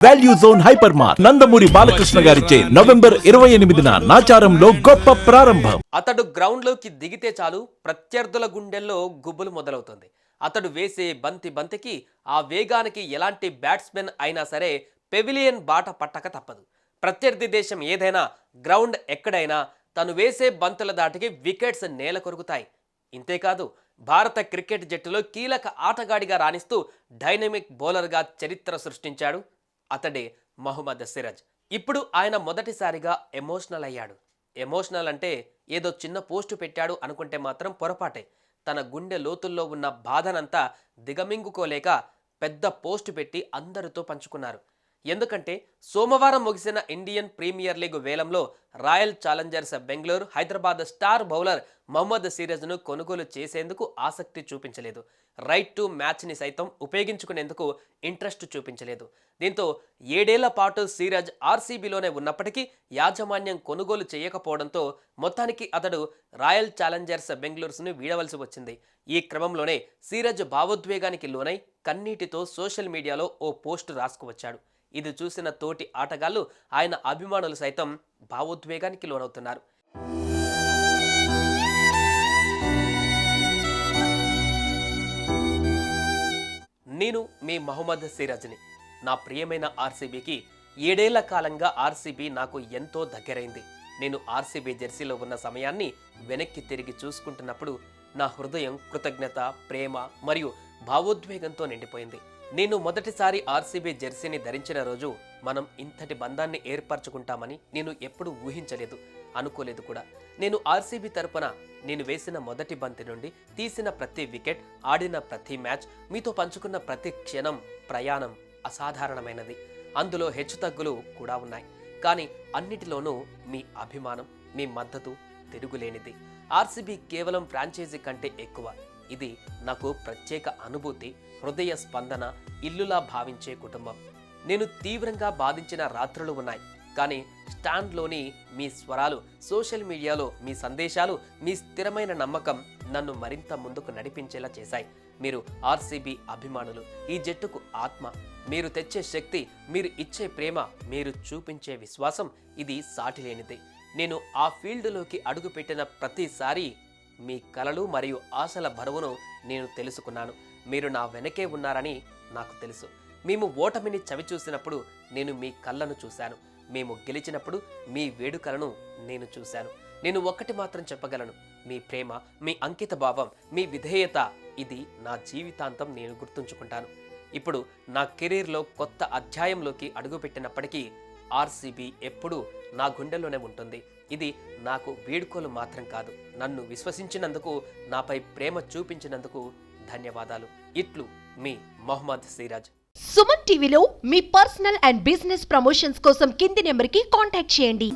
Value zone hyper mart Nandamuri Balakrishna గారిచే November 28న నాచారంలో గొప్ప ప్రారంభం. అతడు గ్రౌండ్లోకి దిగితే చాలు ప్రత్యర్థుల గుండెల్లో గుబులు మొదలవుతుంది. అతడు వేసే బంతికి ఆ వేగానికి ఎలాంటి బ్యాట్స్మెన్ అయినా సరే పెవిలియన్ బాట పట్టక తప్పదు. ప్రత్యర్థి దేశం ఏదైనా, గ్రౌండ్ ఎక్కడైనా తను వేసే బంతుల దాటికి వికెట్స్ నేల కొరుకుతాయి. ఇంతేకాదు, భారత క్రికెట్ జట్టులో కీలక ఆటగాడిగా రాణిస్తూ డైనమిక్ బౌలర్గా చరిత్ర సృష్టించాడు. అతడే మహమ్మద్ సిరాజ్. ఇప్పుడు ఆయన మొదటిసారిగా ఎమోషనల్ అయ్యాడు. ఎమోషనల్ అంటే ఏదో చిన్న పోస్టు పెట్టాడు అనుకుంటే మాత్రం పొరపాటే. తన గుండె లోతుల్లో ఉన్న బాధనంతా దిగమింగుకోలేక పెద్ద పోస్టు పెట్టి అందరితో పంచుకున్నారు. ఎందుకంటే సోమవారం ముగిసిన ఇండియన్ ప్రీమియర్ లీగ్ వేలంలో royal challengers Bengaluru Hyderabad star bowler Mohammed సిరాజ్ను కొనుగోలు చేసేందుకు ఆసక్తి చూపించలేదు. రైట్ టు మ్యాచ్ని సైతం ఉపయోగించుకునేందుకు ఇంట్రెస్ట్ చూపించలేదు. దీంతో 7 ఏళ్ల పాటు సిరాజ్ ఆర్సీబీలోనే ఉన్నప్పటికీ యాజమాన్యం కొనుగోలు చేయకపోవడంతో మొత్తానికి అతడు రాయల్ ఛాలెంజర్స్ బెంగళూరును వీడవలసి వచ్చింది. ఈ క్రమంలోనే సిరాజ్ భావోద్వేగానికి లోనై కన్నీటితో సోషల్ మీడియాలో ఓ పోస్టు రాసుకువచ్చాడు. ఇది చూసిన తోటి ఆటగాళ్లు, ఆయన అభిమానులు సైతం భావోద్వేగానికి లోనవుతున్నారు. నేను మీ మహమ్మద్ సిరాజ్ని. నా ప్రియమైన ఆర్సీబీకి 7 ఏళ్ల కాలంగా ఆర్సీబీ నాకు ఎంతో దగ్గరైంది. నేను ఆర్సీబీ జెర్సీలో ఉన్న సమయాన్ని వెనక్కి తిరిగి చూసుకుంటున్నప్పుడు నా హృదయం కృతజ్ఞత, ప్రేమ మరియు భావోద్వేగంతో నిండిపోయింది. నేను మొదటిసారి ఆర్సీబీ జెర్సీని ధరించిన రోజు మనం ఇంతటి బంధాన్ని ఏర్పరచుకుంటామని నేను ఎప్పుడూ ఊహించలేదు, అనుకోలేదు కూడా. నేను ఆర్సీబీ తరపున నేను వేసిన మొదటి బంతి నుండి తీసిన ప్రతి వికెట్, ఆడిన ప్రతి మ్యాచ్, మీతో పంచుకున్న ప్రతి క్షణం, ప్రయాణం అసాధారణమైనది. అందులో హెచ్చుతగ్గులు కూడా ఉన్నాయి. కానీ అన్నిటిలోనూ మీ అభిమానం, మీ మద్దతు తిరుగులేనిది. ఆర్సీబీ కేవలం ఫ్రాంచైజీ కంటే ఎక్కువ. ఇది నాకు ప్రత్యేక అనుభూతి, హృదయ స్పందన, ఇల్లులా భావించే కుటుంబం. నేను తీవ్రంగా బాధించిన రాత్రులు ఉన్నాయి. కానీ స్టాండ్లోని మీ స్వరాలు, సోషల్ మీడియాలో మీ సందేశాలు, మీ స్థిరమైన నమ్మకం నన్ను మరింత ముందుకు నడిపించేలా చేశాయి. మీరు ఆర్సీబీ అభిమానులు, ఈ జట్టుకు ఆత్మ. మీరు తెచ్చే శక్తి, మీరు ఇచ్చే ప్రేమ, మీరు చూపించే విశ్వాసం, ఇది సాటిలేనిది. నేను ఆ ఫీల్డ్లోకి అడుగుపెట్టిన ప్రతిసారి మీ కలలు మరియు ఆశల బరువును నేను తెలుసుకున్నాను. మీరు నా వెనకే ఉన్నారని నాకు తెలుసు. మేము ఓటమిని చవిచూసినప్పుడు నేను మీ కళ్ళను చూశాను. మేము గెలిచినప్పుడు మీ వేడుకలను నేను చూశాను. నేను ఒక్కటి మాత్రం చెప్పగలను, మీ ప్రేమ, మీ అంకిత భావం, మీ విధేయత, ఇది నా జీవితాంతం నేను గుర్తుంచుకుంటాను. ఇప్పుడు నా కెరీర్లో కొత్త అధ్యాయంలోకి అడుగుపెట్టినప్పటికీ ఆర్సీబీ ఎప్పుడూ నా గుండెల్లోనే ఉంటుంది. ఇది నాకు వేడుకలు మాత్రం కాదు. నన్ను విశ్వసించినందుకు, నాపై ప్రేమ చూపించినందుకు ధన్యవాదాలు. ఇట్లు మీ మహమ్మద్ సిరాజ్. సుమన్ టీవీలో మీ పర్సనల్ అండ్ బిజినెస్ ప్రమోషన్స్ కోసం కింది నెంబర్కి కాంటాక్ట్ చేయండి.